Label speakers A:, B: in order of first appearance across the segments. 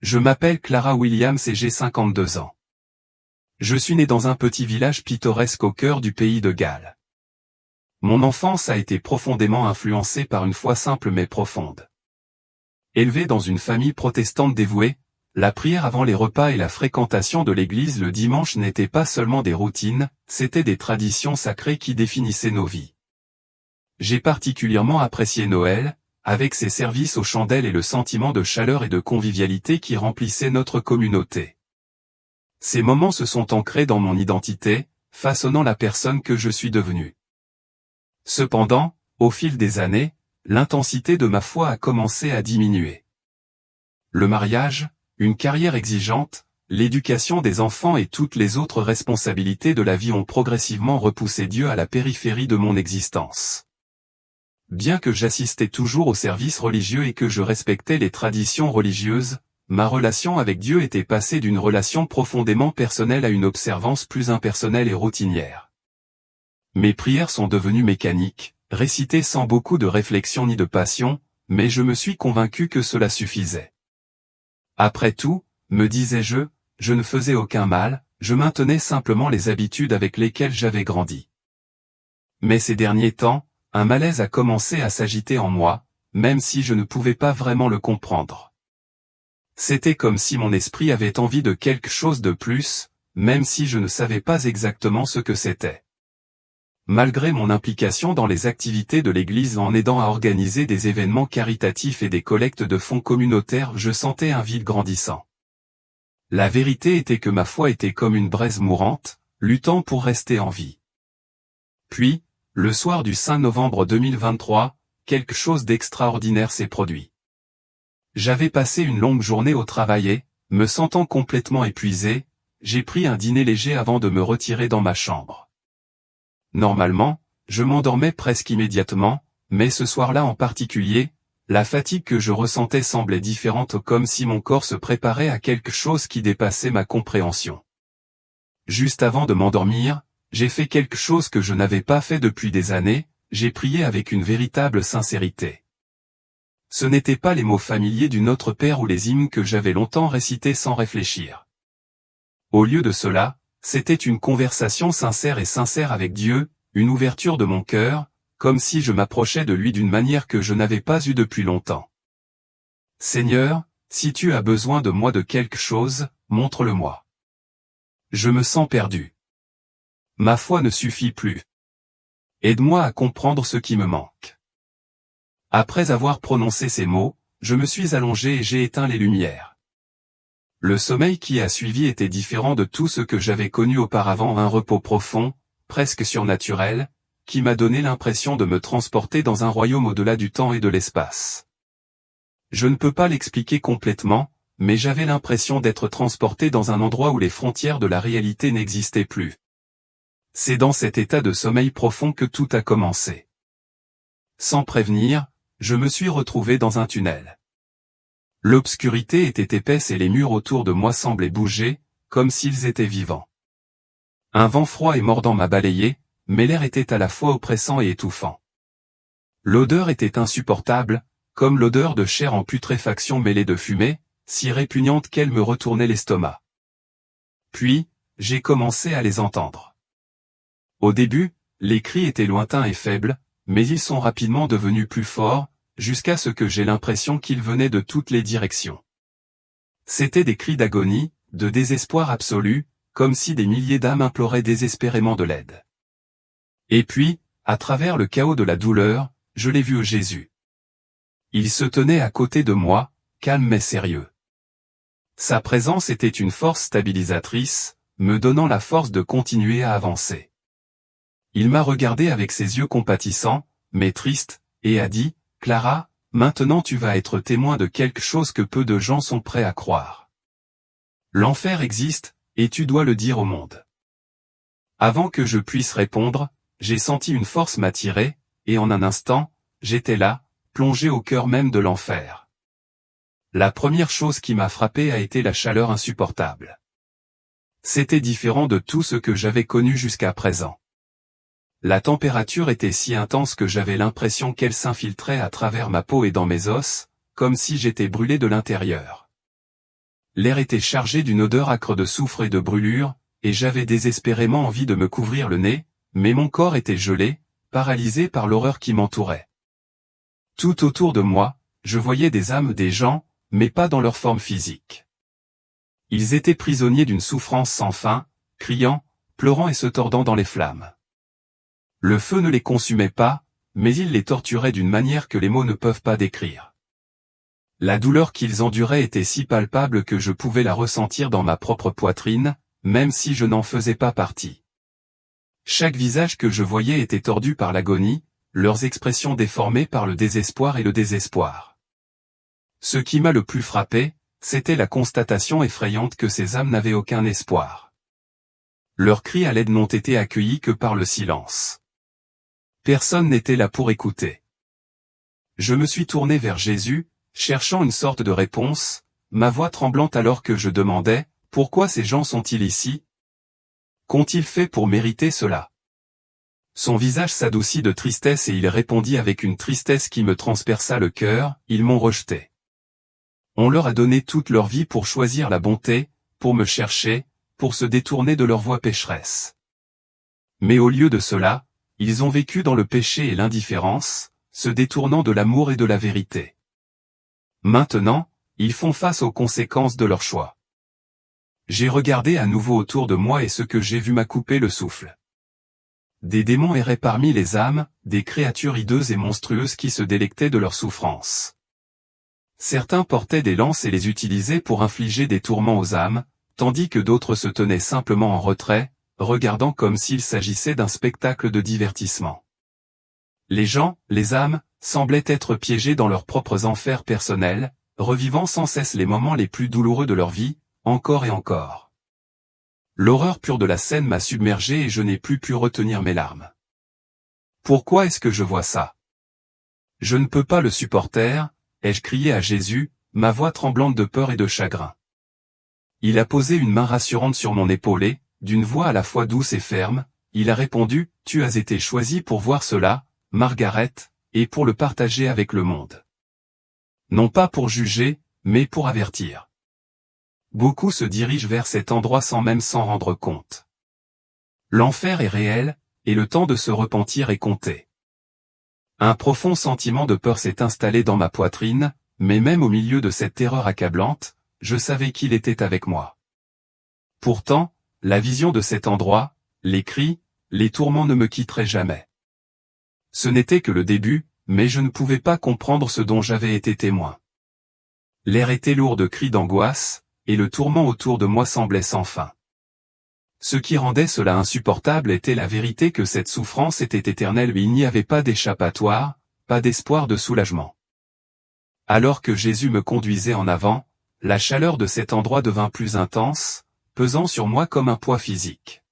A: Je m'appelle Clara Williams et j'ai 52 ans. Je suis née dans un petit village pittoresque au cœur du pays de Galles. Mon enfance a été profondément influencée par une foi simple mais profonde. Élevé dans une famille protestante dévouée, la prière avant les repas et la fréquentation de l'église le dimanche n'étaient pas seulement des routines, c'étaient des traditions sacrées qui définissaient nos vies. J'ai particulièrement apprécié Noël, avec ses services aux chandelles et le sentiment de chaleur et de convivialité qui remplissait notre communauté. Ces moments se sont ancrés dans mon identité, façonnant la personne que je suis devenue. Cependant, au fil des années, l'intensité de ma foi a commencé à diminuer. Le mariage, une carrière exigeante, l'éducation des enfants et toutes les autres responsabilités de la vie ont progressivement repoussé Dieu à la périphérie de mon existence. Bien que j'assistais toujours aux services religieux et que je respectais les traditions religieuses, ma relation avec Dieu était passée d'une relation profondément personnelle à une observance plus impersonnelle et routinière. Mes prières sont devenues mécaniques, récitées sans beaucoup de réflexion ni de passion, mais je me suis convaincu que cela suffisait. Après tout, me disais-je, je ne faisais aucun mal, je maintenais simplement les habitudes avec lesquelles j'avais grandi. Mais ces derniers temps, un malaise a commencé à s'agiter en moi, même si je ne pouvais pas vraiment le comprendre. C'était comme si mon esprit avait envie de quelque chose de plus, même si je ne savais pas exactement ce que c'était. Malgré mon implication dans les activités de l'Église en aidant à organiser des événements caritatifs et des collectes de fonds communautaires, je sentais un vide grandissant. La vérité était que ma foi était comme une braise mourante, luttant pour rester en vie. Puis, le soir du 5 novembre 2023, quelque chose d'extraordinaire s'est produit. J'avais passé une longue journée au travail et, me sentant complètement épuisé, j'ai pris un dîner léger avant de me retirer dans ma chambre. Normalement, je m'endormais presque immédiatement, mais ce soir-là en particulier, la fatigue que je ressentais semblait différente, comme si mon corps se préparait à quelque chose qui dépassait ma compréhension. Juste avant de m'endormir, j'ai fait quelque chose que je n'avais pas fait depuis des années, j'ai prié avec une véritable sincérité. Ce n'étaient pas les mots familiers du Notre Père ou les hymnes que j'avais longtemps récités sans réfléchir. Au lieu de cela, c'était une conversation sincère avec Dieu, une ouverture de mon cœur, comme si je m'approchais de lui d'une manière que je n'avais pas eue depuis longtemps. Seigneur, si tu as besoin de moi de quelque chose, montre-le-moi. Je me sens perdu. Ma foi ne suffit plus. Aide-moi à comprendre ce qui me manque. Après avoir prononcé ces mots, je me suis allongé et j'ai éteint les lumières. Le sommeil qui a suivi était différent de tout ce que j'avais connu auparavant, un repos profond, presque surnaturel, qui m'a donné l'impression de me transporter dans un royaume au-delà du temps et de l'espace. Je ne peux pas l'expliquer complètement, mais j'avais l'impression d'être transporté dans un endroit où les frontières de la réalité n'existaient plus. C'est dans cet état de sommeil profond que tout a commencé. Sans prévenir, je me suis retrouvé dans un tunnel. L'obscurité était épaisse et les murs autour de moi semblaient bouger, comme s'ils étaient vivants. Un vent froid et mordant m'a balayé, mais l'air était à la fois oppressant et étouffant. L'odeur était insupportable, comme l'odeur de chair en putréfaction mêlée de fumée, si répugnante qu'elle me retournait l'estomac. Puis, j'ai commencé à les entendre. Au début, les cris étaient lointains et faibles, mais ils sont rapidement devenus plus forts, jusqu'à ce que j'ai l'impression qu'ils venaient de toutes les directions. C'étaient des cris d'agonie, de désespoir absolu, comme si des milliers d'âmes imploraient désespérément de l'aide. Et puis, à travers le chaos de la douleur, je l'ai vu Jésus. Il se tenait à côté de moi, calme mais sérieux. Sa présence était une force stabilisatrice, me donnant la force de continuer à avancer. Il m'a regardé avec ses yeux compatissants, mais tristes, et a dit, « Clara, maintenant tu vas être témoin de quelque chose que peu de gens sont prêts à croire. L'enfer existe, et tu dois le dire au monde. » Avant que je puisse répondre, j'ai senti une force m'attirer, et en un instant, j'étais là, plongé au cœur même de l'enfer. La première chose qui m'a frappé a été la chaleur insupportable. C'était différent de tout ce que j'avais connu jusqu'à présent. La température était si intense que j'avais l'impression qu'elle s'infiltrait à travers ma peau et dans mes os, comme si j'étais brûlé de l'intérieur. l'air était chargé d'une odeur âcre de soufre et de brûlure, et j'avais désespérément envie de me couvrir le nez, mais mon corps était gelé, paralysé par l'horreur qui m'entourait. Tout autour de moi, je voyais des âmes des gens, mais pas dans leur forme physique. Ils étaient prisonniers d'une souffrance sans fin, criant, pleurant et se tordant dans les flammes. Le feu ne les consumait pas, mais il les torturait d'une manière que les mots ne peuvent pas décrire. La douleur qu'ils enduraient était si palpable que je pouvais la ressentir dans ma propre poitrine, même si je n'en faisais pas partie. Chaque visage que je voyais était tordu par l'agonie, leurs expressions déformées par le désespoir et le désespoir. Ce qui m'a le plus frappé, c'était la constatation effrayante que ces âmes n'avaient aucun espoir. Leurs cris à l'aide n'ont été accueillis que par le silence. Personne n'était là pour écouter. Je me suis tourné vers Jésus, cherchant une sorte de réponse, ma voix tremblante alors que je demandais, « Pourquoi ces gens sont-ils ici? Qu'ont-ils fait pour mériter cela ?» Son visage s'adoucit de tristesse et il répondit avec une tristesse qui me transperça le cœur, « Ils m'ont rejeté. On leur a donné toute leur vie pour choisir la bonté, pour me chercher, pour se détourner de leur voie pécheresse. Mais au lieu de cela, ils ont vécu dans le péché et l'indifférence, se détournant de l'amour et de la vérité. Maintenant, ils font face aux conséquences de leur choix. J'ai regardé à nouveau autour de moi et ce que j'ai vu m'a coupé le souffle. Des démons erraient parmi les âmes, des créatures hideuses et monstrueuses qui se délectaient de leur souffrance. Certains portaient des lances et les utilisaient pour infliger des tourments aux âmes, tandis que d'autres se tenaient simplement en retrait, regardant comme s'il s'agissait d'un spectacle de divertissement. Les gens, les âmes, semblaient être piégés dans leurs propres enfers personnels, revivant sans cesse les moments les plus douloureux de leur vie, encore et encore. L'horreur pure de la scène m'a submergé et je n'ai plus pu retenir mes larmes. Pourquoi est-ce que je vois ça? Je ne peux pas le supporter, ai-je crié à Jésus, ma voix tremblante de peur et de chagrin. Il a posé une main rassurante sur mon épaule et, d'une voix à la fois douce et ferme, il a répondu, « Tu as été choisie pour voir cela, Margaret, et pour le partager avec le monde. Non pas pour juger, mais pour avertir. » Beaucoup se dirigent vers cet endroit sans même s'en rendre compte. L'enfer est réel, et le temps de se repentir est compté. Un profond sentiment de peur s'est installé dans ma poitrine, mais même au milieu de cette terreur accablante, je savais qu'il était avec moi. Pourtant, la vision de cet endroit, les cris, les tourments ne me quitteraient jamais. Ce n'était que le début, mais je ne pouvais pas comprendre ce dont j'avais été témoin. L'air était lourd de cris d'angoisse, et le tourment autour de moi semblait sans fin. Ce qui rendait cela insupportable était la vérité que cette souffrance était éternelle et il n'y avait pas d'échappatoire, pas d'espoir de soulagement. Alors que Jésus me conduisait en avant, la chaleur de cet endroit devint plus intense, pesant sur moi comme un poids physique.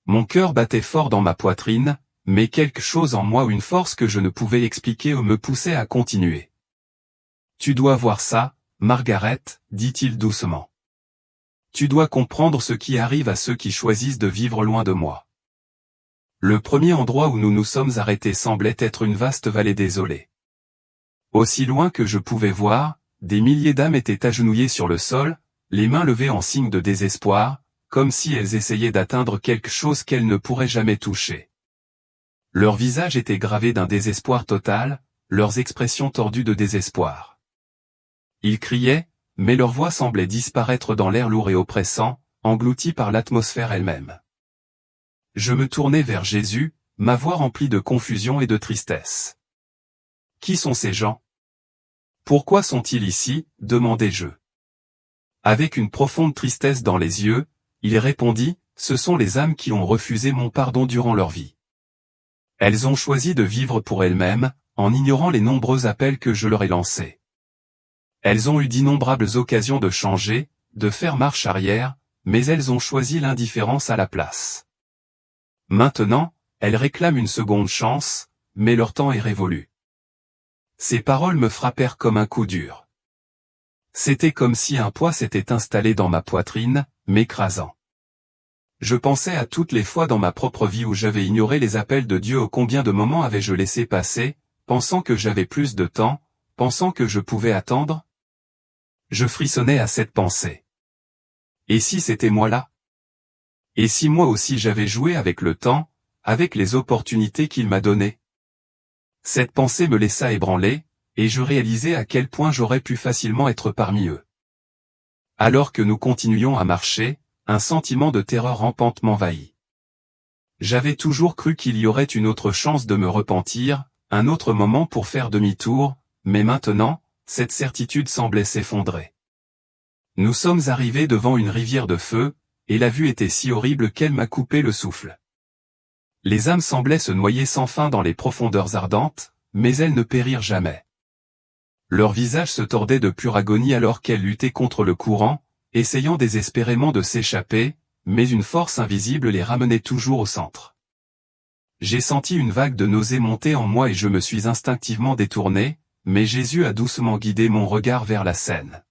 A: Mon cœur battait fort dans ma poitrine, mais quelque chose en moi ou une force que je ne pouvais expliquer me poussait à continuer. « Tu dois voir ça, Margaret, dit-il doucement. Tu dois comprendre ce qui arrive à ceux qui choisissent de vivre loin de moi. » Le premier endroit où nous nous sommes arrêtés semblait être une vaste vallée désolée. Aussi loin que je pouvais voir, des milliers d'âmes étaient agenouillées sur le sol, les mains levées en signe de désespoir, comme si elles essayaient d'atteindre quelque chose qu'elles ne pourraient jamais toucher. Leurs visages étaient gravés d'un désespoir total, leurs expressions tordues de désespoir. Ils criaient, mais leur voix semblait disparaître dans l'air lourd et oppressant, englouti par l'atmosphère elle-même. Je me tournai vers Jésus, ma voix remplie de confusion et de tristesse. « Qui sont ces gens? Pourquoi sont-ils ici ?» demandai-je. Avec une profonde tristesse dans les yeux, il répondit, « Ce sont les âmes qui ont refusé mon pardon durant leur vie. Elles ont choisi de vivre pour elles-mêmes, en ignorant les nombreux appels que je leur ai lancés. Elles ont eu d'innombrables occasions de changer, de faire marche arrière, mais elles ont choisi l'indifférence à la place. Maintenant, elles réclament une seconde chance, mais leur temps est révolu. » Ces paroles me frappèrent comme un coup dur. C'était comme si un poids s'était installé dans ma poitrine, m'écrasant. Je pensais à toutes les fois dans ma propre vie où j'avais ignoré les appels de Dieu, combien de moments avais-je laissé passer, pensant que j'avais plus de temps, pensant que je pouvais attendre. Je frissonnais à cette pensée. Et si c'était moi là? Et si moi aussi j'avais joué avec le temps, avec les opportunités qu'il m'a données? Cette pensée me laissa ébranler, et je réalisai à quel point j'aurais pu facilement être parmi eux. Alors que nous continuions à marcher, un sentiment de terreur rampante m'envahit. J'avais toujours cru qu'il y aurait une autre chance de me repentir, un autre moment pour faire demi-tour, mais maintenant, cette certitude semblait s'effondrer. Nous sommes arrivés devant une rivière de feu, et la vue était si horrible qu'elle m'a coupé le souffle. Les âmes semblaient se noyer sans fin dans les profondeurs ardentes, mais elles ne périrent jamais. Leurs visages se tordaient de pure agonie alors qu'elles luttaient contre le courant, essayant désespérément de s'échapper, mais une force invisible les ramenait toujours au centre. J'ai senti une vague de nausée monter en moi et je me suis instinctivement détourné, mais Jésus a doucement guidé mon regard vers la Seine.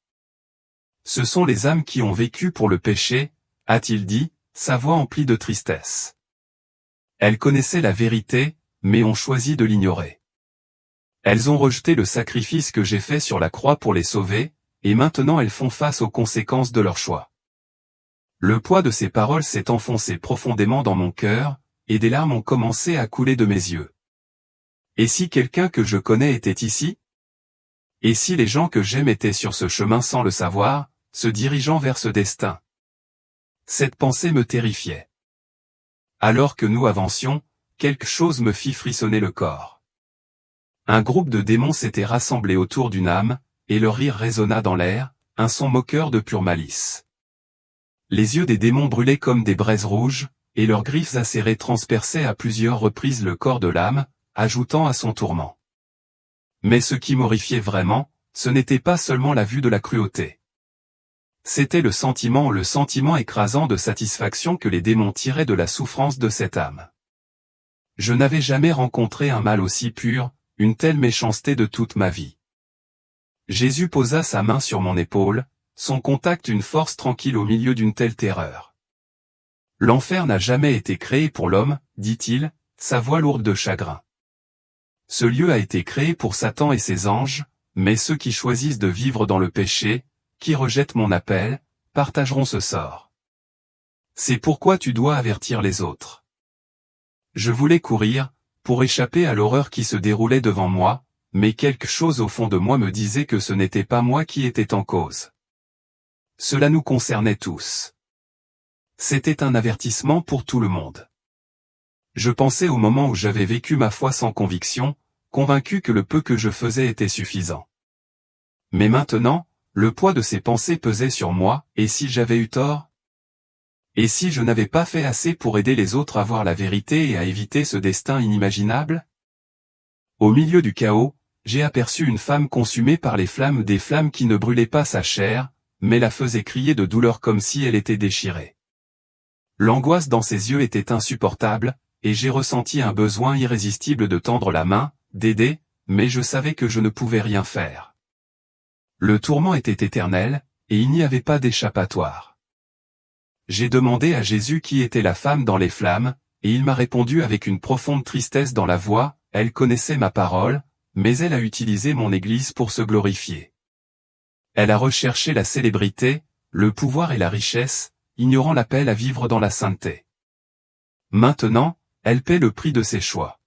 A: Ce sont les âmes qui ont vécu pour le péché, a-t-il dit, sa voix emplie de tristesse. Elles connaissaient la vérité, mais ont choisi de l'ignorer. Elles ont rejeté le sacrifice que j'ai fait sur la croix pour les sauver, et maintenant elles font face aux conséquences de leur choix. Le poids de ces paroles s'est enfoncé profondément dans mon cœur, et des larmes ont commencé à couler de mes yeux. Et si quelqu'un que je connais était ici? Et si les gens que j'aime étaient sur ce chemin sans le savoir, se dirigeant vers ce destin? Cette pensée me terrifiait. Alors que nous avancions, quelque chose me fit frissonner le corps. Un groupe de démons s'était rassemblé autour d'une âme, et leur rire résonna dans l'air, un son moqueur de pure malice. Les yeux des démons brûlaient comme des braises rouges, et leurs griffes acérées transperçaient à plusieurs reprises le corps de l'âme, ajoutant à son tourment. Mais ce qui m'horrifiait vraiment, ce n'était pas seulement la vue de la cruauté. C'était le sentiment écrasant de satisfaction que les démons tiraient de la souffrance de cette âme. Je n'avais jamais rencontré un mal aussi pur, une telle méchanceté de toute ma vie. Jésus posa sa main sur mon épaule, son contact une force tranquille au milieu d'une telle terreur. L'enfer n'a jamais été créé pour l'homme, dit-il, sa voix lourde de chagrin. Ce lieu a été créé pour Satan et ses anges, mais ceux qui choisissent de vivre dans le péché, qui rejettent mon appel, partageront ce sort. C'est pourquoi tu dois avertir les autres. Je voulais courir, pour échapper à l'horreur qui se déroulait devant moi, mais quelque chose au fond de moi me disait que ce n'était pas moi qui étais en cause. Cela nous concernait tous. C'était un avertissement pour tout le monde. Je pensais au moment où j'avais vécu ma foi sans conviction, convaincu que le peu que je faisais était suffisant. Mais maintenant, le poids de ces pensées pesait sur moi, et si j'avais eu tort? Et si je n'avais pas fait assez pour aider les autres à voir la vérité et à éviter ce destin inimaginable? Au milieu du chaos, j'ai aperçu une femme consumée par les flammes, des flammes qui ne brûlaient pas sa chair, mais la faisaient crier de douleur comme si elle était déchirée. L'angoisse dans ses yeux était insupportable, et j'ai ressenti un besoin irrésistible de tendre la main, d'aider, mais je savais que je ne pouvais rien faire. Le tourment était éternel, et il n'y avait pas d'échappatoire. J'ai demandé à Jésus qui était la femme dans les flammes, et il m'a répondu avec une profonde tristesse dans la voix, elle connaissait ma parole, mais elle a utilisé mon Église pour se glorifier. Elle a recherché la célébrité, le pouvoir et la richesse, ignorant l'appel à vivre dans la sainteté. Maintenant, elle paie le prix de ses choix.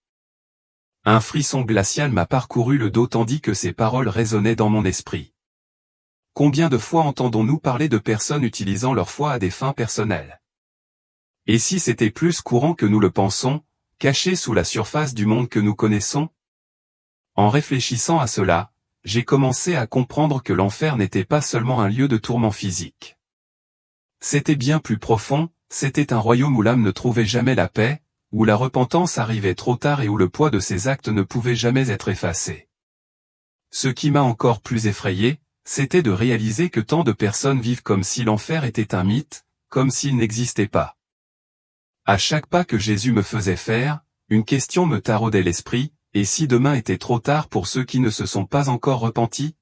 A: Un frisson glacial m'a parcouru le dos tandis que ces paroles résonnaient dans mon esprit. Combien de fois entendons-nous parler de personnes utilisant leur foi à des fins personnelles? Et si c'était plus courant que nous le pensons, caché sous la surface du monde que nous connaissons? En réfléchissant à cela, j'ai commencé à comprendre que l'enfer n'était pas seulement un lieu de tourment physique. C'était bien plus profond, c'était un royaume où l'âme ne trouvait jamais la paix, où la repentance arrivait trop tard et où le poids de ses actes ne pouvait jamais être effacé. Ce qui m'a encore plus effrayé, c'était de réaliser que tant de personnes vivent comme si l'enfer était un mythe, comme s'il n'existait pas. À chaque pas que Jésus me faisait faire, une question me taraudait l'esprit, et si demain était trop tard pour ceux qui ne se sont pas encore repentis?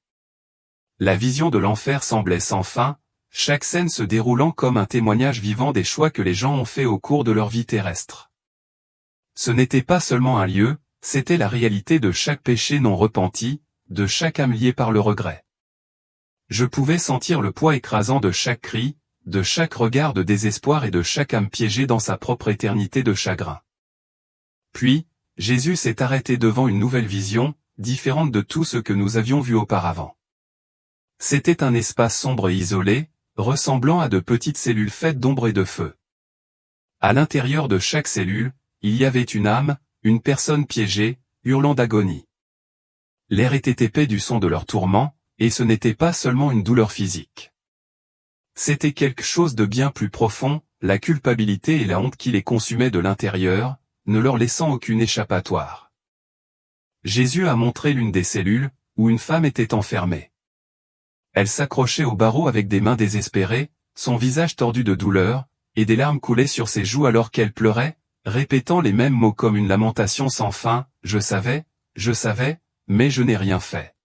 A: La vision de l'enfer semblait sans fin, chaque scène se déroulant comme un témoignage vivant des choix que les gens ont faits au cours de leur vie terrestre. Ce n'était pas seulement un lieu, c'était la réalité de chaque péché non repenti, de chaque âme liée par le regret. Je pouvais sentir le poids écrasant de chaque cri, de chaque regard de désespoir et de chaque âme piégée dans sa propre éternité de chagrin. Puis, Jésus s'est arrêté devant une nouvelle vision, différente de tout ce que nous avions vu auparavant. C'était un espace sombre et isolé, ressemblant à de petites cellules faites d'ombre et de feu. À l'intérieur de chaque cellule, il y avait une âme, une personne piégée, hurlant d'agonie. L'air était épais du son de leur tourment, et ce n'était pas seulement une douleur physique. C'était quelque chose de bien plus profond, la culpabilité et la honte qui les consumaient de l'intérieur, ne leur laissant aucune échappatoire. Jésus a montré l'une des cellules, où une femme était enfermée. Elle s'accrochait au barreau avec des mains désespérées, son visage tordu de douleur, et des larmes coulaient sur ses joues alors qu'elle pleurait, répétant les mêmes mots comme une lamentation sans fin, « Je savais, mais je n'ai rien fait. »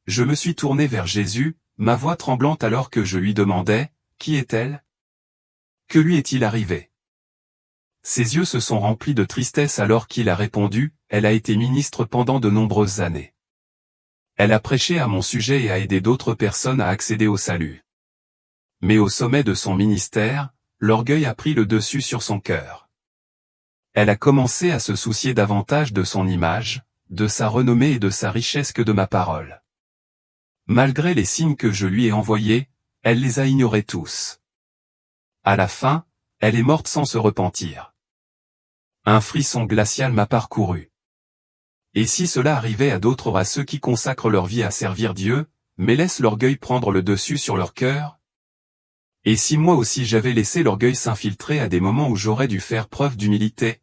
A: Je me suis tourné vers Jésus, ma voix tremblante alors que je lui demandais, « Qui est-elle? Que lui est-il arrivé ?» Ses yeux se sont remplis de tristesse alors qu'il a répondu, « Elle a été ministre pendant de nombreuses années. Elle a prêché à mon sujet et a aidé d'autres personnes à accéder au salut. Mais au sommet de son ministère, l'orgueil a pris le dessus sur son cœur. Elle a commencé à se soucier davantage de son image, de sa renommée et de sa richesse que de ma parole. Malgré les signes que je lui ai envoyés, elle les a ignorés tous. À la fin, elle est morte sans se repentir. » Un frisson glacial m'a parcouru. Et si cela arrivait à d'autres, à ceux qui consacrent leur vie à servir Dieu, mais laissent l'orgueil prendre le dessus sur leur cœur? Et si moi aussi j'avais laissé l'orgueil s'infiltrer à des moments où j'aurais dû faire preuve d'humilité?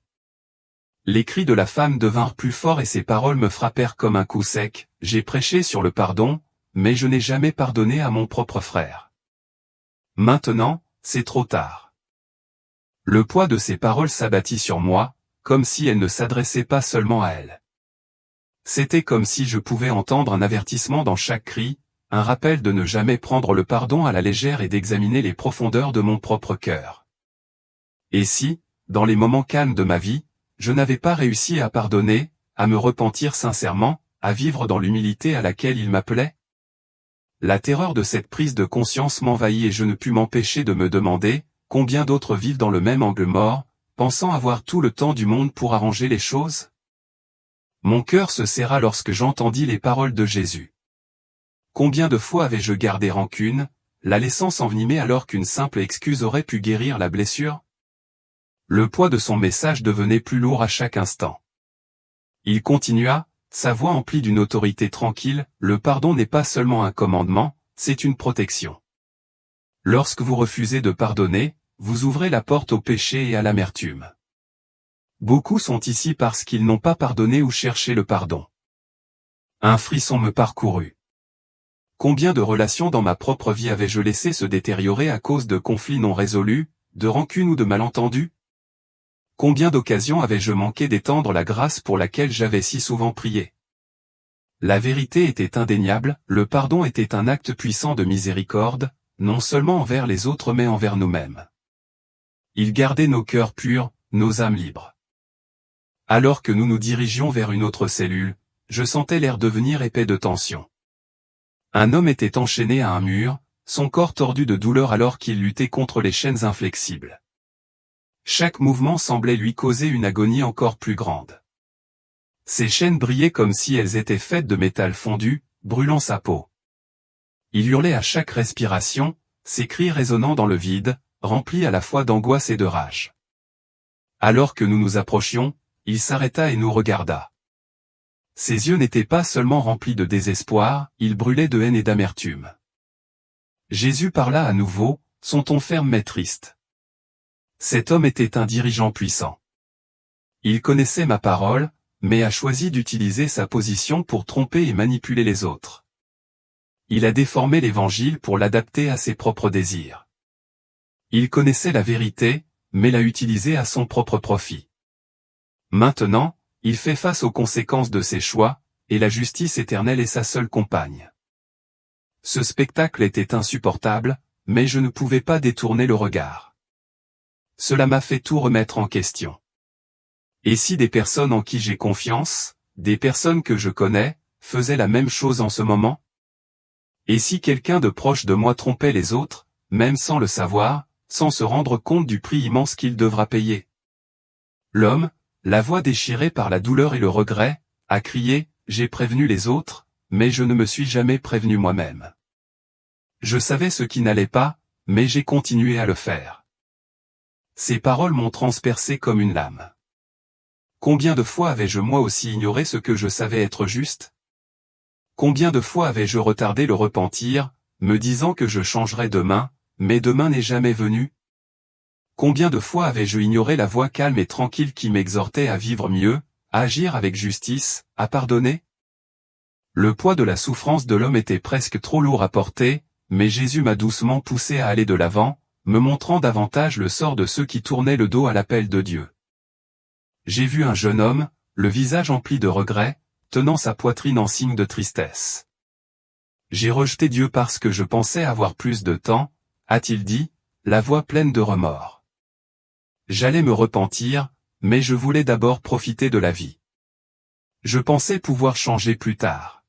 A: Les cris de la femme devinrent plus forts et ses paroles me frappèrent comme un coup sec. J'ai prêché sur le pardon, mais je n'ai jamais pardonné à mon propre frère. Maintenant, c'est trop tard. Le poids de ces paroles s'abattit sur moi, comme si elles ne s'adressaient pas seulement à elle. C'était comme si je pouvais entendre un avertissement dans chaque cri, un rappel de ne jamais prendre le pardon à la légère et d'examiner les profondeurs de mon propre cœur. Et si, dans les moments calmes de ma vie, je n'avais pas réussi à pardonner, à me repentir sincèrement, à vivre dans l'humilité à laquelle il m'appelait? La terreur de cette prise de conscience m'envahit et je ne pus m'empêcher de me demander, combien d'autres vivent dans le même angle mort, pensant avoir tout le temps du monde pour arranger les choses? Mon cœur se serra lorsque j'entendis les paroles de Jésus. Combien de fois avais-je gardé rancune, la laissant s'envenimer alors qu'une simple excuse aurait pu guérir la blessure? Le poids de son message devenait plus lourd à chaque instant. Il continua, sa voix emplie d'une autorité tranquille, « Le pardon n'est pas seulement un commandement, c'est une protection. Lorsque vous refusez de pardonner, vous ouvrez la porte au péché et à l'amertume. Beaucoup sont ici parce qu'ils n'ont pas pardonné ou cherché le pardon. » Un frisson me parcourut. Combien de relations dans ma propre vie avais-je laissé se détériorer à cause de conflits non résolus, de rancunes ou de malentendus? Combien d'occasions avais-je manqué d'étendre la grâce pour laquelle j'avais si souvent prié? La vérité était indéniable, le pardon était un acte puissant de miséricorde, non seulement envers les autres mais envers nous-mêmes. Il gardait nos cœurs purs, nos âmes libres. Alors que nous nous dirigions vers une autre cellule, je sentais l'air devenir épais de tension. Un homme était enchaîné à un mur, son corps tordu de douleur alors qu'il luttait contre les chaînes inflexibles. Chaque mouvement semblait lui causer une agonie encore plus grande. Ses chaînes brillaient comme si elles étaient faites de métal fondu, brûlant sa peau. Il hurlait à chaque respiration, ses cris résonnant dans le vide, remplis à la fois d'angoisse et de rage. Alors que nous nous approchions, il s'arrêta et nous regarda. Ses yeux n'étaient pas seulement remplis de désespoir, ils brûlaient de haine et d'amertume. Jésus parla à nouveau, son ton ferme mais triste. Cet homme était un dirigeant puissant. Il connaissait ma parole, mais a choisi d'utiliser sa position pour tromper et manipuler les autres. Il a déformé l'Évangile pour l'adapter à ses propres désirs. Il connaissait la vérité, mais l'a utilisée à son propre profit. Maintenant, il fait face aux conséquences de ses choix, et la justice éternelle est sa seule compagne. Ce spectacle était insupportable, mais je ne pouvais pas détourner le regard. Cela m'a fait tout remettre en question. Et si des personnes en qui j'ai confiance, des personnes que je connais, faisaient la même chose en ce moment? Et si quelqu'un de proche de moi trompait les autres, même sans le savoir, sans se rendre compte du prix immense qu'il devra payer? L'homme, la voix déchirée par la douleur et le regret, a crié, « J'ai prévenu les autres, mais je ne me suis jamais prévenu moi-même. Je savais ce qui n'allait pas, mais j'ai continué à le faire. » Ces paroles m'ont transpercé comme une lame. Combien de fois avais-je moi aussi ignoré ce que je savais être juste? Combien de fois avais-je retardé le repentir, me disant que je changerais demain, mais demain n'est jamais venu? Combien de fois avais-je ignoré la voix calme et tranquille qui m'exhortait à vivre mieux, à agir avec justice, à pardonner? Le poids de la souffrance de l'homme était presque trop lourd à porter, mais Jésus m'a doucement poussé à aller de l'avant, me montrant davantage le sort de ceux qui tournaient le dos à l'appel de Dieu. J'ai vu un jeune homme, le visage empli de regrets, tenant sa poitrine en signe de tristesse. J'ai rejeté Dieu parce que je pensais avoir plus de temps, a-t-il dit, la voix pleine de remords. J'allais me repentir, mais je voulais d'abord profiter de la vie. Je pensais pouvoir changer plus tard.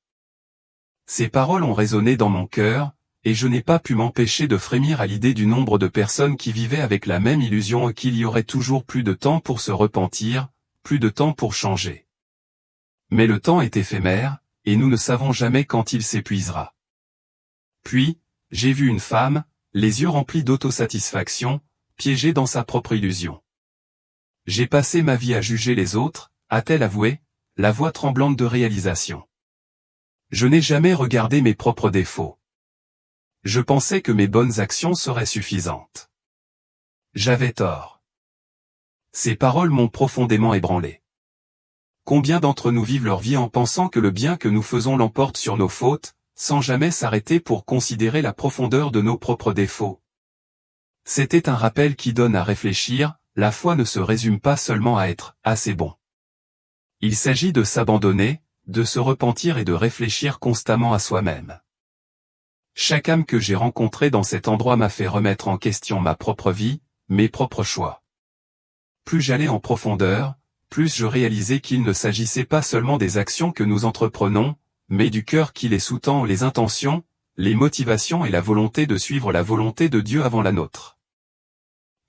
A: Ces paroles ont résonné dans mon cœur, et je n'ai pas pu m'empêcher de frémir à l'idée du nombre de personnes qui vivaient avec la même illusion et qu'il y aurait toujours plus de temps pour se repentir, plus de temps pour changer. Mais le temps est éphémère, et nous ne savons jamais quand il s'épuisera. Puis, j'ai vu une femme, les yeux remplis d'autosatisfaction, piégée dans sa propre illusion. J'ai passé ma vie à juger les autres, a-t-elle avoué, la voix tremblante de réalisation. Je n'ai jamais regardé mes propres défauts. Je pensais que mes bonnes actions seraient suffisantes. J'avais tort. Ces paroles m'ont profondément ébranlé. Combien d'entre nous vivent leur vie en pensant que le bien que nous faisons l'emporte sur nos fautes, sans jamais s'arrêter pour considérer la profondeur de nos propres défauts? C'était un rappel qui donne à réfléchir, la foi ne se résume pas seulement à être « assez bon ». Il s'agit de s'abandonner, de se repentir et de réfléchir constamment à soi-même. Chaque âme que j'ai rencontrée dans cet endroit m'a fait remettre en question ma propre vie, mes propres choix. Plus j'allais en profondeur, plus je réalisais qu'il ne s'agissait pas seulement des actions que nous entreprenons, mais du cœur qui les sous-tend, les intentions, les motivations et la volonté de suivre la volonté de Dieu avant la nôtre.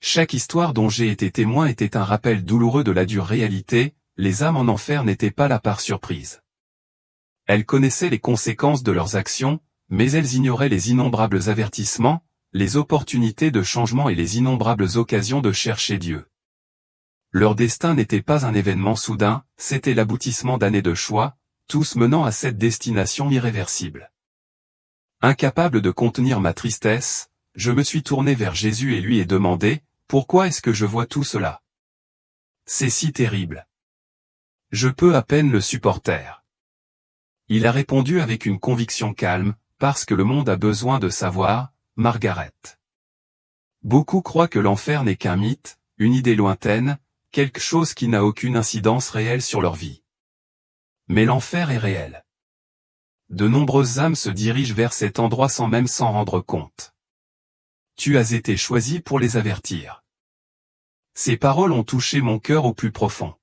A: Chaque histoire dont j'ai été témoin était un rappel douloureux de la dure réalité, les âmes en enfer n'étaient pas là par surprise. Elles connaissaient les conséquences de leurs actions, mais elles ignoraient les innombrables avertissements, les opportunités de changement et les innombrables occasions de chercher Dieu. Leur destin n'était pas un événement soudain, c'était l'aboutissement d'années de choix, tous menant à cette destination irréversible. Incapable de contenir ma tristesse, je me suis tourné vers Jésus et lui ai demandé, « Pourquoi est-ce que je vois tout cela? C'est si terrible. Je peux à peine le supporter. » Il a répondu avec une conviction calme, « Parce que le monde a besoin de savoir, Margaret. » Beaucoup croient que l'enfer n'est qu'un mythe, une idée lointaine, quelque chose qui n'a aucune incidence réelle sur leur vie. Mais l'enfer est réel. De nombreuses âmes se dirigent vers cet endroit sans même s'en rendre compte. Tu as été choisi pour les avertir. Ces paroles ont touché mon cœur au plus profond.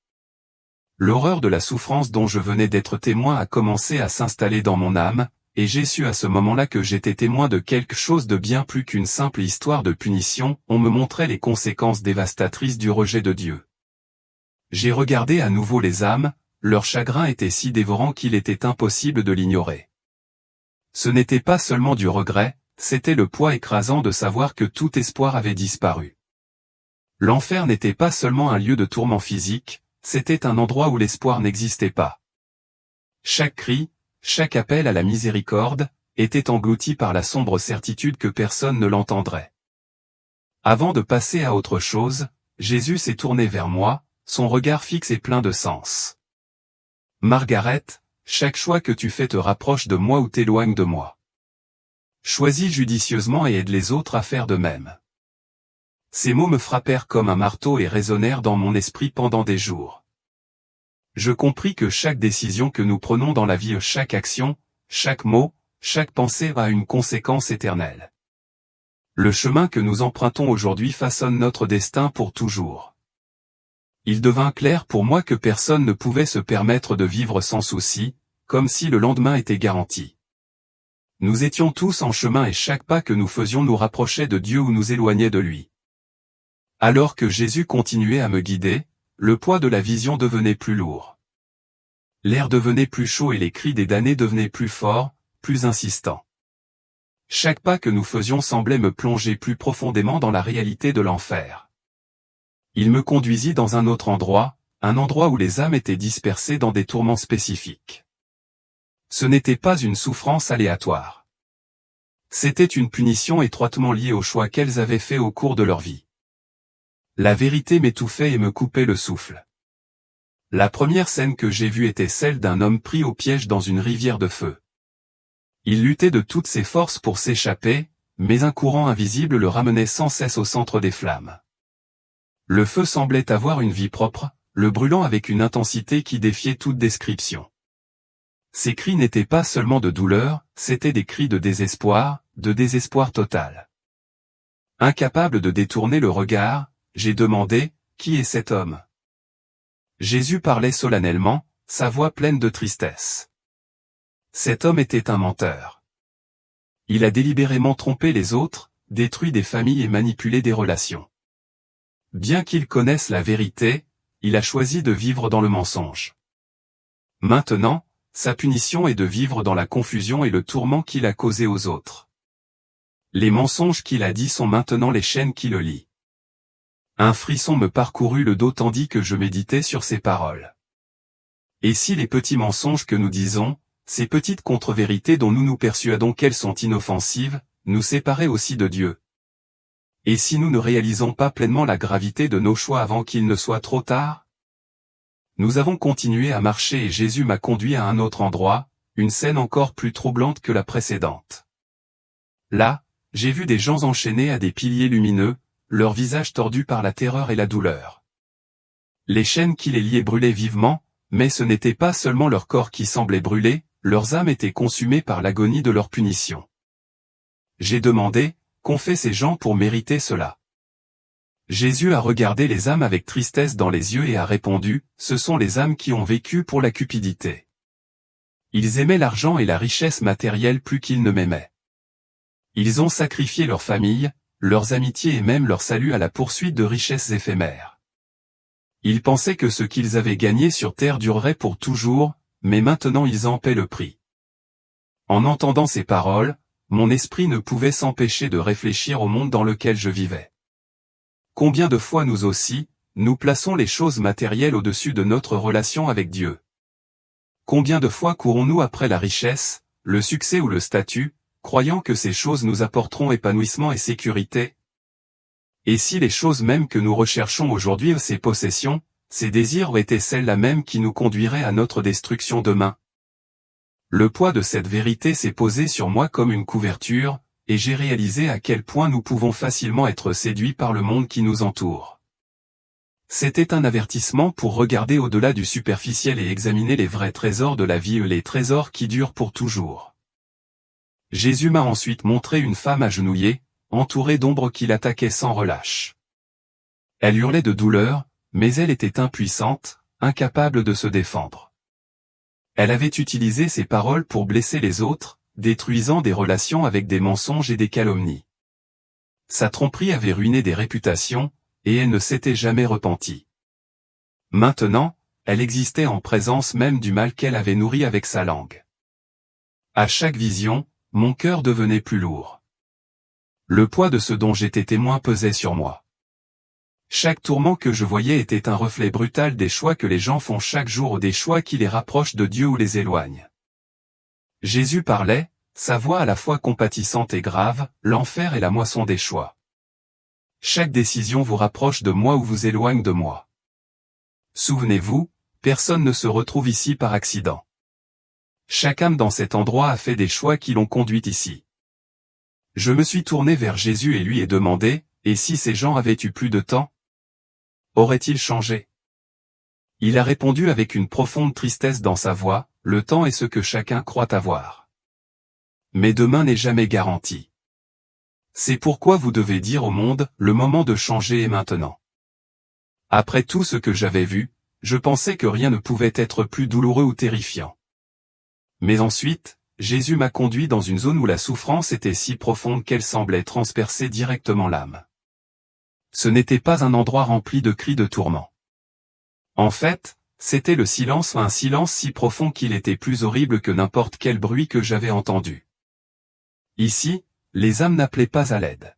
A: L'horreur de la souffrance dont je venais d'être témoin a commencé à s'installer dans mon âme, et j'ai su à ce moment-là que j'étais témoin de quelque chose de bien plus qu'une simple histoire de punition, on me montrait les conséquences dévastatrices du rejet de Dieu. J'ai regardé à nouveau les âmes, leur chagrin était si dévorant qu'il était impossible de l'ignorer. Ce n'était pas seulement du regret, c'était le poids écrasant de savoir que tout espoir avait disparu. L'enfer n'était pas seulement un lieu de tourment physique, c'était un endroit où l'espoir n'existait pas. Chaque cri, chaque appel à la miséricorde, était englouti par la sombre certitude que personne ne l'entendrait. Avant de passer à autre chose, Jésus s'est tourné vers moi, son regard fixe et plein de sens. Margaret, chaque choix que tu fais te rapproche de moi ou t'éloigne de moi. Choisis judicieusement et aide les autres à faire de même. Ces mots me frappèrent comme un marteau et résonnèrent dans mon esprit pendant des jours. Je compris que chaque décision que nous prenons dans la vie, chaque action, chaque mot, chaque pensée a une conséquence éternelle. Le chemin que nous empruntons aujourd'hui façonne notre destin pour toujours. Il devint clair pour moi que personne ne pouvait se permettre de vivre sans souci, comme si le lendemain était garanti. Nous étions tous en chemin et chaque pas que nous faisions nous rapprochait de Dieu ou nous éloignait de lui. Alors que Jésus continuait à me guider, le poids de la vision devenait plus lourd. L'air devenait plus chaud et les cris des damnés devenaient plus forts, plus insistants. Chaque pas que nous faisions semblait me plonger plus profondément dans la réalité de l'enfer. Il me conduisit dans un autre endroit, un endroit où les âmes étaient dispersées dans des tourments spécifiques. Ce n'était pas une souffrance aléatoire. C'était une punition étroitement liée aux choix qu'elles avaient faits au cours de leur vie. La vérité m'étouffait et me coupait le souffle. La première scène que j'ai vue était celle d'un homme pris au piège dans une rivière de feu. Il luttait de toutes ses forces pour s'échapper, mais un courant invisible le ramenait sans cesse au centre des flammes. Le feu semblait avoir une vie propre, le brûlant avec une intensité qui défiait toute description. Ces cris n'étaient pas seulement de douleur, c'étaient des cris de désespoir total. Incapable de détourner le regard, j'ai demandé, « Qui est cet homme ?» Jésus parlait solennellement, sa voix pleine de tristesse. Cet homme était un menteur. Il a délibérément trompé les autres, détruit des familles et manipulé des relations. Bien qu'il connaisse la vérité, il a choisi de vivre dans le mensonge. Maintenant, sa punition est de vivre dans la confusion et le tourment qu'il a causé aux autres. Les mensonges qu'il a dits sont maintenant les chaînes qui le lient. Un frisson me parcourut le dos tandis que je méditais sur ces paroles. Et si les petits mensonges que nous disons, ces petites contre-vérités dont nous nous persuadons qu'elles sont inoffensives, nous séparaient aussi de Dieu? Et si nous ne réalisons pas pleinement la gravité de nos choix avant qu'il ne soit trop tard? Nous avons continué à marcher et Jésus m'a conduit à un autre endroit, une scène encore plus troublante que la précédente. Là, j'ai vu des gens enchaînés à des piliers lumineux, leurs visages tordus par la terreur et la douleur. Les chaînes qui les liaient brûlaient vivement, mais ce n'était pas seulement leur corps qui semblait brûler, leurs âmes étaient consumées par l'agonie de leur punition. J'ai demandé, qu'ont fait ces gens pour mériter cela? Jésus a regardé les âmes avec tristesse dans les yeux et a répondu, ce sont les âmes qui ont vécu pour la cupidité. Ils aimaient l'argent et la richesse matérielle plus qu'ils ne m'aimaient. Ils ont sacrifié leur famille, leurs amitiés et même leur salut à la poursuite de richesses éphémères. Ils pensaient que ce qu'ils avaient gagné sur terre durerait pour toujours, mais maintenant ils en paient le prix. En entendant ces paroles, mon esprit ne pouvait s'empêcher de réfléchir au monde dans lequel je vivais. Combien de fois nous aussi, nous plaçons les choses matérielles au-dessus de notre relation avec Dieu? Combien de fois courons-nous après la richesse, le succès ou le statut, croyant que ces choses nous apporteront épanouissement et sécurité? Et si les choses mêmes que nous recherchons aujourd'hui, ces possessions, ces désirs étaient celles-là mêmes qui nous conduiraient à notre destruction demain? Le poids de cette vérité s'est posé sur moi comme une couverture, et j'ai réalisé à quel point nous pouvons facilement être séduits par le monde qui nous entoure. C'était un avertissement pour regarder au-delà du superficiel et examiner les vrais trésors de la vie, les trésors qui durent pour toujours. Jésus m'a ensuite montré une femme agenouillée, entourée d'ombres qui l'attaquaient sans relâche. Elle hurlait de douleur, mais elle était impuissante, incapable de se défendre. Elle avait utilisé ses paroles pour blesser les autres, détruisant des relations avec des mensonges et des calomnies. Sa tromperie avait ruiné des réputations, et elle ne s'était jamais repentie. Maintenant, elle existait en présence même du mal qu'elle avait nourri avec sa langue. À chaque vision, mon cœur devenait plus lourd. Le poids de ce dont j'étais témoin pesait sur moi. Chaque tourment que je voyais était un reflet brutal des choix que les gens font chaque jour ou des choix qui les rapprochent de Dieu ou les éloignent. Jésus parlait, sa voix à la fois compatissante et grave, l'enfer est la moisson des choix. Chaque décision vous rapproche de moi ou vous éloigne de moi. Souvenez-vous, personne ne se retrouve ici par accident. Chaque âme dans cet endroit a fait des choix qui l'ont conduite ici. Je me suis tourné vers Jésus et lui ai demandé, et si ces gens avaient eu plus de temps? Auraient-ils changé? Il a répondu avec une profonde tristesse dans sa voix, le temps est ce que chacun croit avoir. Mais demain n'est jamais garanti. C'est pourquoi vous devez dire au monde, le moment de changer est maintenant. Après tout ce que j'avais vu, je pensais que rien ne pouvait être plus douloureux ou terrifiant. Mais ensuite, Jésus m'a conduit dans une zone où la souffrance était si profonde qu'elle semblait transpercer directement l'âme. Ce n'était pas un endroit rempli de cris de tourment. En fait, c'était le silence, un silence si profond qu'il était plus horrible que n'importe quel bruit que j'avais entendu. Ici, les âmes n'appelaient pas à l'aide.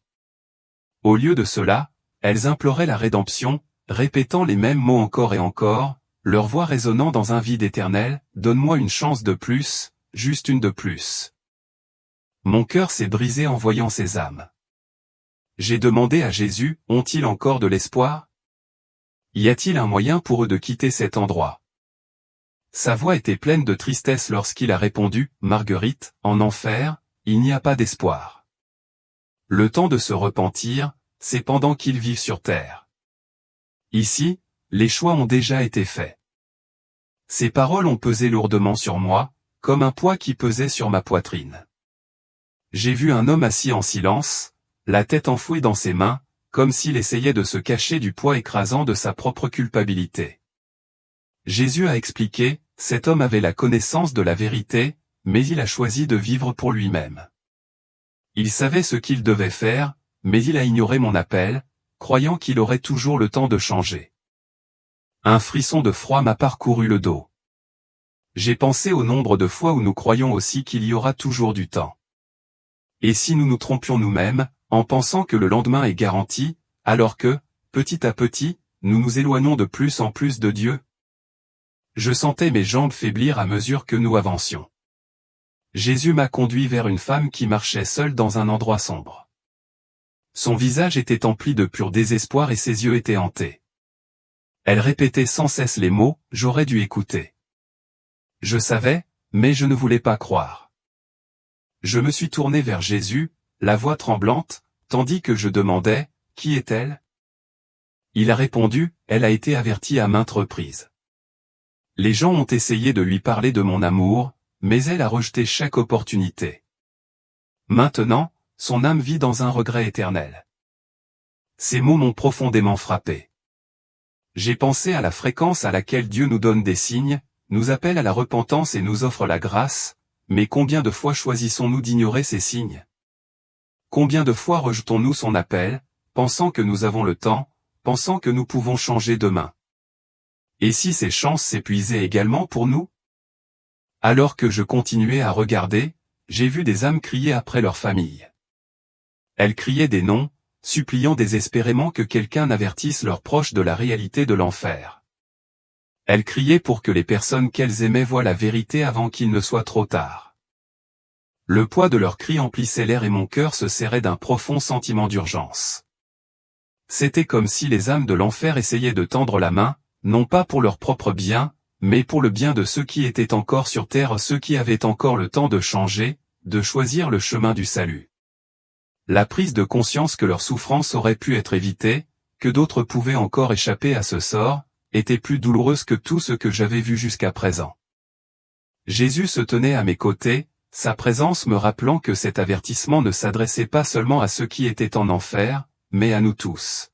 A: Au lieu de cela, elles imploraient la rédemption, répétant les mêmes mots encore et encore, leur voix résonnant dans un vide éternel, « Donne-moi une chance de plus, juste une de plus. » Mon cœur s'est brisé en voyant ces âmes. J'ai demandé à Jésus, ont-ils encore de l'espoir? Y a-t-il un moyen pour eux de quitter cet endroit? Sa voix était pleine de tristesse lorsqu'il a répondu, Marguerite, en enfer, il n'y a pas d'espoir. Le temps de se repentir, c'est pendant qu'ils vivent sur terre. Ici, les choix ont déjà été faits. Ces paroles ont pesé lourdement sur moi, comme un poids qui pesait sur ma poitrine. J'ai vu un homme assis en silence, la tête enfouie dans ses mains, comme s'il essayait de se cacher du poids écrasant de sa propre culpabilité. Jésus a expliqué, cet homme avait la connaissance de la vérité, mais il a choisi de vivre pour lui-même. Il savait ce qu'il devait faire, mais il a ignoré mon appel, croyant qu'il aurait toujours le temps de changer. Un frisson de froid m'a parcouru le dos. J'ai pensé au nombre de fois où nous croyons aussi qu'il y aura toujours du temps. Et si nous nous trompions nous-mêmes, en pensant que le lendemain est garanti, alors que, petit à petit, nous nous éloignons de plus en plus de Dieu? Je sentais mes jambes faiblir à mesure que nous avancions. Jésus m'a conduit vers une femme qui marchait seule dans un endroit sombre. Son visage était empli de pur désespoir et ses yeux étaient hantés. Elle répétait sans cesse les mots, « J'aurais dû écouter. » Je savais, mais je ne voulais pas croire. Je me suis tourné vers Jésus, la voix tremblante, tandis que je demandais, « Qui est-elle » Il a répondu, « Elle a été avertie à maintes reprises. Les gens ont essayé de lui parler de mon amour, mais elle a rejeté chaque opportunité. Maintenant, son âme vit dans un regret éternel. » Ces mots m'ont profondément frappé. J'ai pensé à la fréquence à laquelle Dieu nous donne des signes, nous appelle à la repentance et nous offre la grâce, mais combien de fois choisissons-nous d'ignorer ces signes? Combien de fois rejetons-nous son appel, pensant que nous avons le temps, pensant que nous pouvons changer demain? Et si ces chances s'épuisaient également pour nous? Alors que je continuais à regarder, j'ai vu des âmes crier après leur famille. Elles criaient des noms, suppliant désespérément que quelqu'un avertisse leurs proches de la réalité de l'enfer. Elles criaient pour que les personnes qu'elles aimaient voient la vérité avant qu'il ne soit trop tard. Le poids de leurs cris emplissait l'air et mon cœur se serrait d'un profond sentiment d'urgence. C'était comme si les âmes de l'enfer essayaient de tendre la main, non pas pour leur propre bien, mais pour le bien de ceux qui étaient encore sur terre, ceux qui avaient encore le temps de changer, de choisir le chemin du salut. La prise de conscience que leur souffrance aurait pu être évitée, que d'autres pouvaient encore échapper à ce sort, était plus douloureuse que tout ce que j'avais vu jusqu'à présent. Jésus se tenait à mes côtés, sa présence me rappelant que cet avertissement ne s'adressait pas seulement à ceux qui étaient en enfer, mais à nous tous.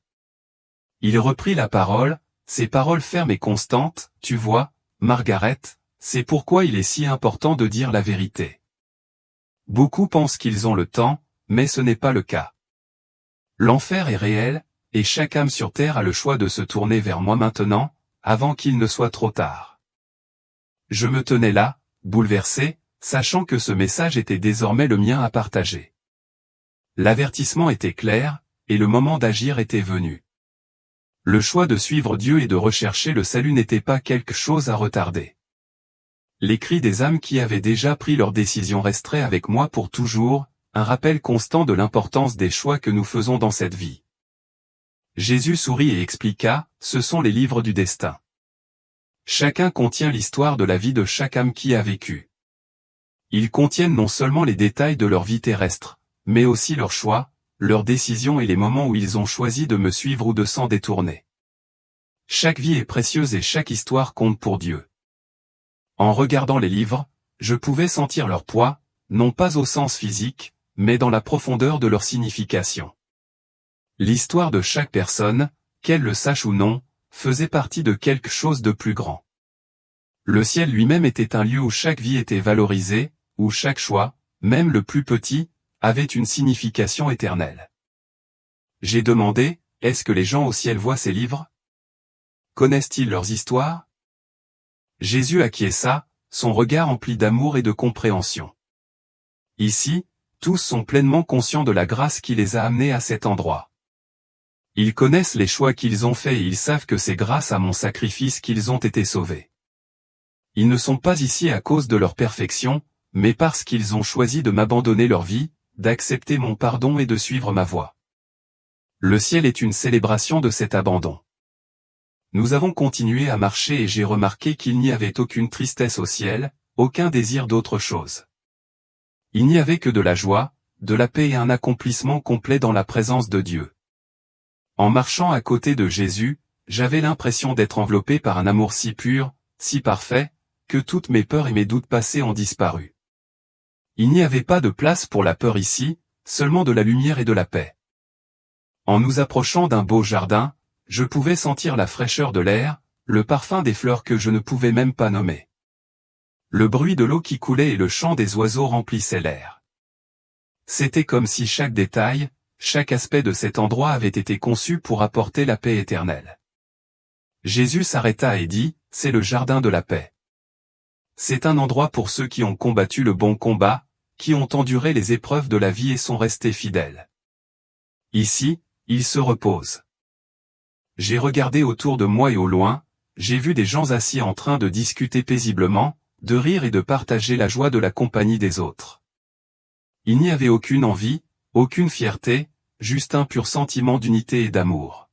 A: Il reprit la parole, ces paroles fermes et constantes, « Tu vois, Margaret, c'est pourquoi il est si important de dire la vérité. Beaucoup pensent qu'ils ont le temps, mais ce n'est pas le cas. L'enfer est réel, et chaque âme sur terre a le choix de se tourner vers moi maintenant, avant qu'il ne soit trop tard. » Je me tenais là, bouleversé, sachant que ce message était désormais le mien à partager. L'avertissement était clair, et le moment d'agir était venu. Le choix de suivre Dieu et de rechercher le salut n'était pas quelque chose à retarder. Les cris des âmes qui avaient déjà pris leur décision resteraient avec moi pour toujours, un rappel constant de l'importance des choix que nous faisons dans cette vie. Jésus sourit et expliqua, ce sont les livres du destin. Chacun contient l'histoire de la vie de chaque âme qui a vécu. Ils contiennent non seulement les détails de leur vie terrestre, mais aussi leurs choix, leurs décisions et les moments où ils ont choisi de me suivre ou de s'en détourner. Chaque vie est précieuse et chaque histoire compte pour Dieu. En regardant les livres, je pouvais sentir leur poids, non pas au sens physique, mais dans la profondeur de leur signification. L'histoire de chaque personne, qu'elle le sache ou non, faisait partie de quelque chose de plus grand. Le ciel lui-même était un lieu où chaque vie était valorisée, où chaque choix, même le plus petit, avait une signification éternelle. J'ai demandé, est-ce que les gens au ciel voient ces livres? Connaissent-ils leurs histoires? Jésus acquiesça, son regard empli d'amour et de compréhension. Ici, tous sont pleinement conscients de la grâce qui les a amenés à cet endroit. Ils connaissent les choix qu'ils ont faits et ils savent que c'est grâce à mon sacrifice qu'ils ont été sauvés. Ils ne sont pas ici à cause de leur perfection, mais parce qu'ils ont choisi de m'abandonner leur vie, d'accepter mon pardon et de suivre ma voie. Le ciel est une célébration de cet abandon. Nous avons continué à marcher et j'ai remarqué qu'il n'y avait aucune tristesse au ciel, aucun désir d'autre chose. Il n'y avait que de la joie, de la paix et un accomplissement complet dans la présence de Dieu. En marchant à côté de Jésus, j'avais l'impression d'être enveloppé par un amour si pur, si parfait, que toutes mes peurs et mes doutes passés ont disparu. Il n'y avait pas de place pour la peur ici, seulement de la lumière et de la paix. En nous approchant d'un beau jardin, je pouvais sentir la fraîcheur de l'air, le parfum des fleurs que je ne pouvais même pas nommer. Le bruit de l'eau qui coulait et le chant des oiseaux remplissaient l'air. C'était comme si chaque détail, chaque aspect de cet endroit avait été conçu pour apporter la paix éternelle. Jésus s'arrêta et dit, « C'est le jardin de la paix. C'est un endroit pour ceux qui ont combattu le bon combat, qui ont enduré les épreuves de la vie et sont restés fidèles. Ici, ils se reposent. » J'ai regardé autour de moi et au loin, j'ai vu des gens assis en train de discuter paisiblement, de rire et de partager la joie de la compagnie des autres. Il n'y avait aucune envie, aucune fierté, juste un pur sentiment d'unité et d'amour.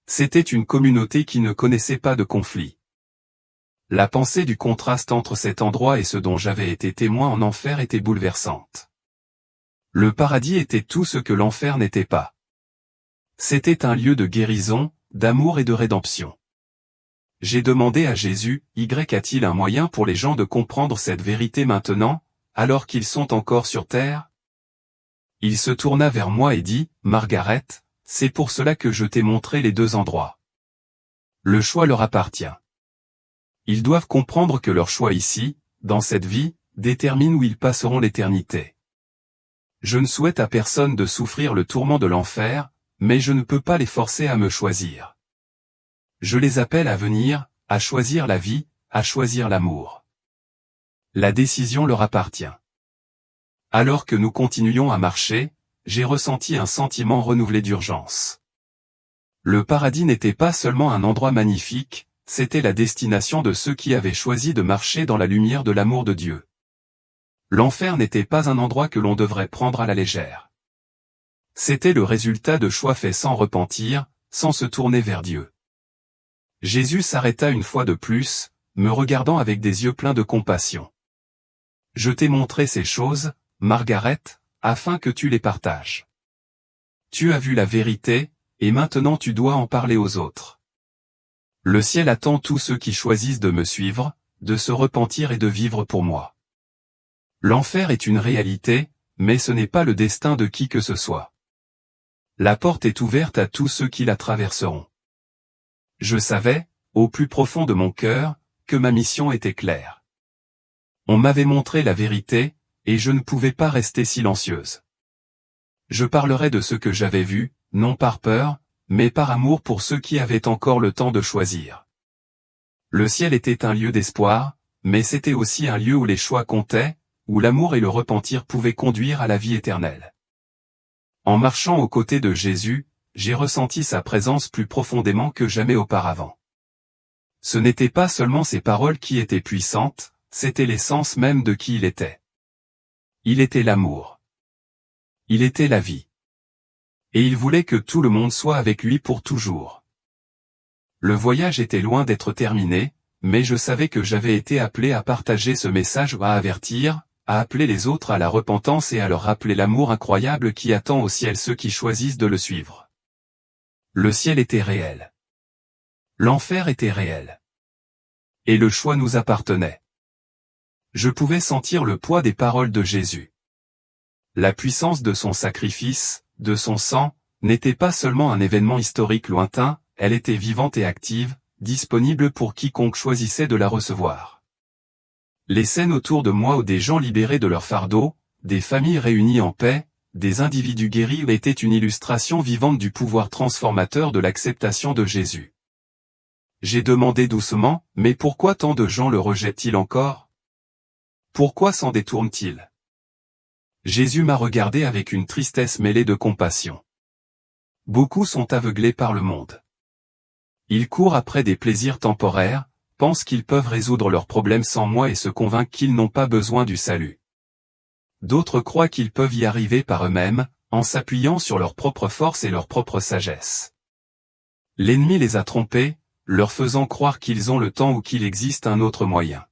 A: C'était une communauté qui ne connaissait pas de conflit. La pensée du contraste entre cet endroit et ce dont j'avais été témoin en enfer était bouleversante. Le paradis était tout ce que l'enfer n'était pas. C'était un lieu de guérison, d'amour et de rédemption. J'ai demandé à Jésus, y a-t-il un moyen pour les gens de comprendre cette vérité maintenant, alors qu'ils sont encore sur terre? Il se tourna vers moi et dit, Margaret, c'est pour cela que je t'ai montré les deux endroits. Le choix leur appartient. Ils doivent comprendre que leur choix ici, dans cette vie, détermine où ils passeront l'éternité. Je ne souhaite à personne de souffrir le tourment de l'enfer, mais je ne peux pas les forcer à me choisir. Je les appelle à venir, à choisir la vie, à choisir l'amour. La décision leur appartient. Alors que nous continuions à marcher, j'ai ressenti un sentiment renouvelé d'urgence. Le paradis n'était pas seulement un endroit magnifique, c'était la destination de ceux qui avaient choisi de marcher dans la lumière de l'amour de Dieu. L'enfer n'était pas un endroit que l'on devrait prendre à la légère. C'était le résultat de choix faits sans repentir, sans se tourner vers Dieu. Jésus s'arrêta une fois de plus, me regardant avec des yeux pleins de compassion. Je t'ai montré ces choses, Margaret, afin que tu les partages. Tu as vu la vérité, et maintenant tu dois en parler aux autres. Le ciel attend tous ceux qui choisissent de me suivre, de se repentir et de vivre pour moi. L'enfer est une réalité, mais ce n'est pas le destin de qui que ce soit. La porte est ouverte à tous ceux qui la traverseront. Je savais, au plus profond de mon cœur, que ma mission était claire. On m'avait montré la vérité, et je ne pouvais pas rester silencieuse. Je parlerai de ce que j'avais vu, non par peur, mais par amour pour ceux qui avaient encore le temps de choisir. Le ciel était un lieu d'espoir, mais c'était aussi un lieu où les choix comptaient, où l'amour et le repentir pouvaient conduire à la vie éternelle. En marchant aux côtés de Jésus, j'ai ressenti sa présence plus profondément que jamais auparavant. Ce n'étaient pas seulement ses paroles qui étaient puissantes, c'était l'essence même de qui il était. Il était l'amour. Il était la vie. Et il voulait que tout le monde soit avec lui pour toujours. Le voyage était loin d'être terminé, mais je savais que j'avais été appelé à partager ce message, à avertir, à appeler les autres à la repentance et à leur rappeler l'amour incroyable qui attend au ciel ceux qui choisissent de le suivre. Le ciel était réel. L'enfer était réel. Et le choix nous appartenait. Je pouvais sentir le poids des paroles de Jésus. La puissance de son sacrifice, de son sang, n'était pas seulement un événement historique lointain, elle était vivante et active, disponible pour quiconque choisissait de la recevoir. Les scènes autour de moi où des gens libérés de leur fardeau, des familles réunies en paix, des individus guéris étaient une illustration vivante du pouvoir transformateur de l'acceptation de Jésus. J'ai demandé doucement, mais pourquoi tant de gens le rejettent-ils encore? Pourquoi s'en détournent-ils? Jésus m'a regardé avec une tristesse mêlée de compassion. Beaucoup sont aveuglés par le monde. Ils courent après des plaisirs temporaires, pensent qu'ils peuvent résoudre leurs problèmes sans moi et se convainquent qu'ils n'ont pas besoin du salut. D'autres croient qu'ils peuvent y arriver par eux-mêmes, en s'appuyant sur leur propre force et leur propre sagesse. L'ennemi les a trompés, leur faisant croire qu'ils ont le temps ou qu'il existe un autre moyen.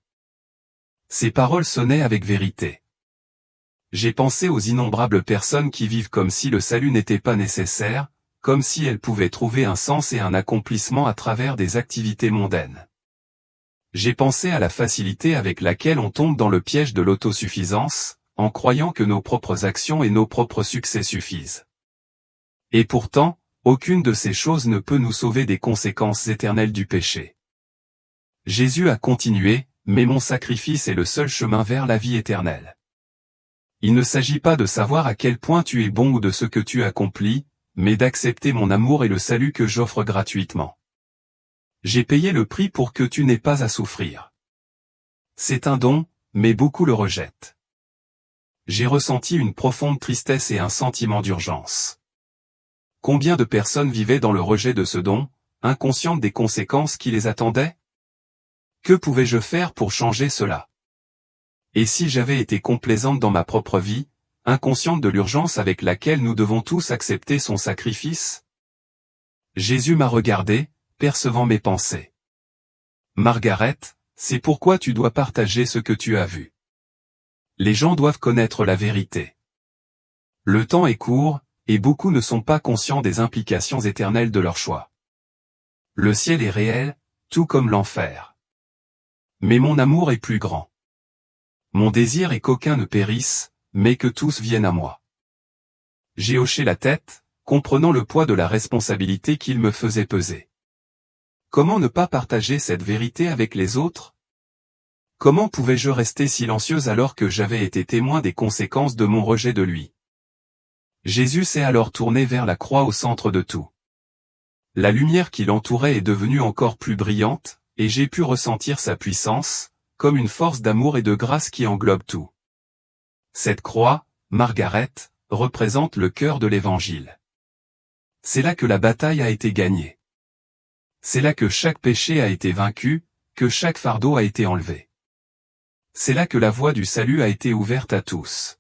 A: Ces paroles sonnaient avec vérité. J'ai pensé aux innombrables personnes qui vivent comme si le salut n'était pas nécessaire, comme si elles pouvaient trouver un sens et un accomplissement à travers des activités mondaines. J'ai pensé à la facilité avec laquelle on tombe dans le piège de l'autosuffisance, en croyant que nos propres actions et nos propres succès suffisent. Et pourtant, aucune de ces choses ne peut nous sauver des conséquences éternelles du péché. Jésus a continué, mais mon sacrifice est le seul chemin vers la vie éternelle. Il ne s'agit pas de savoir à quel point tu es bon ou de ce que tu accomplis, mais d'accepter mon amour et le salut que j'offre gratuitement. J'ai payé le prix pour que tu n'aies pas à souffrir. C'est un don, mais beaucoup le rejettent. J'ai ressenti une profonde tristesse et un sentiment d'urgence. Combien de personnes vivaient dans le rejet de ce don, inconscientes des conséquences qui les attendaient? Que pouvais-je faire pour changer cela? Et si j'avais été complaisante dans ma propre vie, inconsciente de l'urgence avec laquelle nous devons tous accepter son sacrifice? Jésus m'a regardé, percevant mes pensées. Margaret, c'est pourquoi tu dois partager ce que tu as vu. Les gens doivent connaître la vérité. Le temps est court, et beaucoup ne sont pas conscients des implications éternelles de leur choix. Le ciel est réel, tout comme l'enfer. Mais mon amour est plus grand. Mon désir est qu'aucun ne périsse, mais que tous viennent à moi. J'ai hoché la tête, comprenant le poids de la responsabilité qu'il me faisait peser. Comment ne pas partager cette vérité avec les autres? Comment pouvais-je rester silencieuse alors que j'avais été témoin des conséquences de mon rejet de lui? Jésus s'est alors tourné vers la croix au centre de tout. La lumière qui l'entourait est devenue encore plus brillante, et j'ai pu ressentir sa puissance, comme une force d'amour et de grâce qui englobe tout. Cette croix, Margaret, représente le cœur de l'Évangile. C'est là que la bataille a été gagnée. C'est là que chaque péché a été vaincu, que chaque fardeau a été enlevé. C'est là que la voie du salut a été ouverte à tous.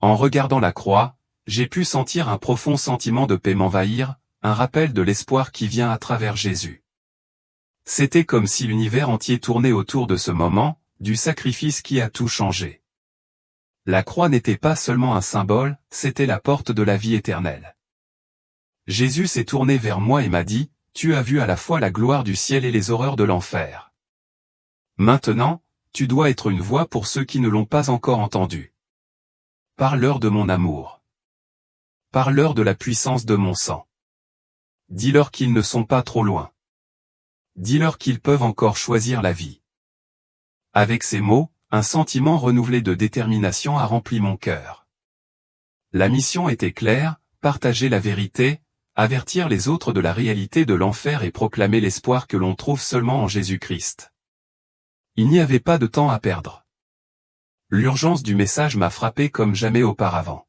A: En regardant la croix, j'ai pu sentir un profond sentiment de paix m'envahir, un rappel de l'espoir qui vient à travers Jésus. C'était comme si l'univers entier tournait autour de ce moment, du sacrifice qui a tout changé. La croix n'était pas seulement un symbole, c'était la porte de la vie éternelle. Jésus s'est tourné vers moi et m'a dit, « Tu as vu à la fois la gloire du ciel et les horreurs de l'enfer. Maintenant, tu dois être une voix pour ceux qui ne l'ont pas encore entendu. Parle-leur de mon amour. Parle-leur de la puissance de mon sang. Dis-leur qu'ils ne sont pas trop loin. Dis-leur qu'ils peuvent encore choisir la vie. » Avec ces mots, un sentiment renouvelé de détermination a rempli mon cœur. La mission était claire, partager la vérité, avertir les autres de la réalité de l'enfer et proclamer l'espoir que l'on trouve seulement en Jésus-Christ. Il n'y avait pas de temps à perdre. L'urgence du message m'a frappé comme jamais auparavant.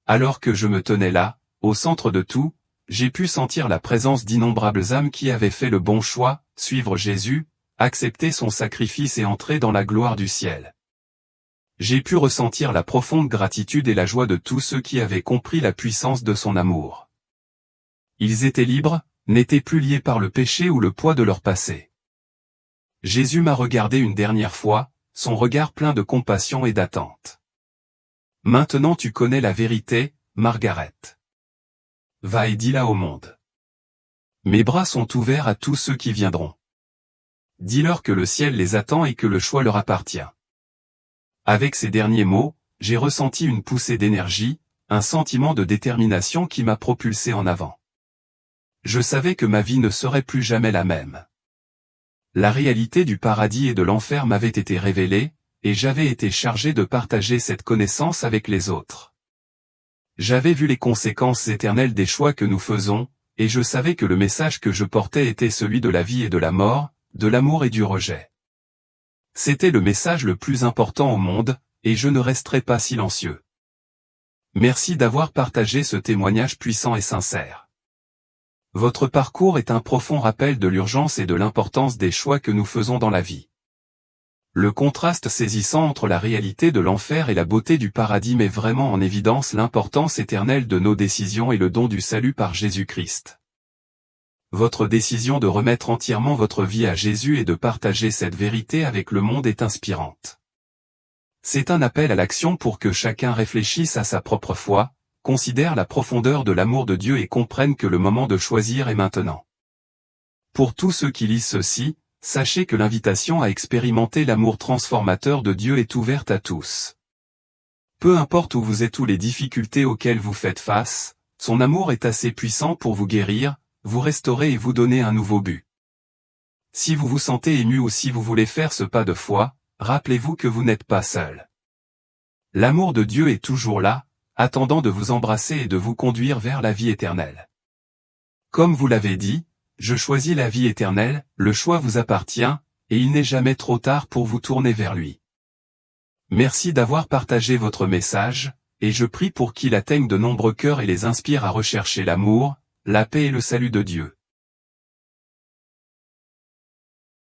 A: Alors que je me tenais là, au centre de tout, j'ai pu sentir la présence d'innombrables âmes qui avaient fait le bon choix, suivre Jésus, accepter son sacrifice et entrer dans la gloire du ciel. J'ai pu ressentir la profonde gratitude et la joie de tous ceux qui avaient compris la puissance de son amour. Ils étaient libres, n'étaient plus liés par le péché ou le poids de leur passé. Jésus m'a regardé une dernière fois, son regard plein de compassion et d'attente. Maintenant tu connais la vérité, Margaret. Va et dis-la au monde. Mes bras sont ouverts à tous ceux qui viendront. Dis-leur que le ciel les attend et que le choix leur appartient. Avec ces derniers mots, j'ai ressenti une poussée d'énergie, un sentiment de détermination qui m'a propulsé en avant. Je savais que ma vie ne serait plus jamais la même. La réalité du paradis et de l'enfer m'avait été révélée, et j'avais été chargé de partager cette connaissance avec les autres. J'avais vu les conséquences éternelles des choix que nous faisons, et je savais que le message que je portais était celui de la vie et de la mort, de l'amour et du rejet. C'était le message le plus important au monde, et je ne resterai pas silencieux. Merci d'avoir partagé ce témoignage puissant et sincère. Votre parcours est un profond rappel de l'urgence et de l'importance des choix que nous faisons dans la vie. Le contraste saisissant entre la réalité de l'enfer et la beauté du paradis met vraiment en évidence l'importance éternelle de nos décisions et le don du salut par Jésus-Christ. Votre décision de remettre entièrement votre vie à Jésus et de partager cette vérité avec le monde est inspirante. C'est un appel à l'action pour que chacun réfléchisse à sa propre foi, considère la profondeur de l'amour de Dieu et comprenne que le moment de choisir est maintenant. Pour tous ceux qui lisent ceci, sachez que l'invitation à expérimenter l'amour transformateur de Dieu est ouverte à tous. Peu importe où vous êtes ou les difficultés auxquelles vous faites face, son amour est assez puissant pour vous guérir, vous restaurer et vous donner un nouveau but. Si vous vous sentez ému ou si vous voulez faire ce pas de foi, rappelez-vous que vous n'êtes pas seul. L'amour de Dieu est toujours là, attendant de vous embrasser et de vous conduire vers la vie éternelle. Comme vous l'avez dit, je choisis la vie éternelle, le choix vous appartient, et il n'est jamais trop tard pour vous tourner vers lui. Merci d'avoir partagé votre message, et je prie pour qu'il atteigne de nombreux cœurs et les inspire à rechercher l'amour, la paix et le salut de Dieu.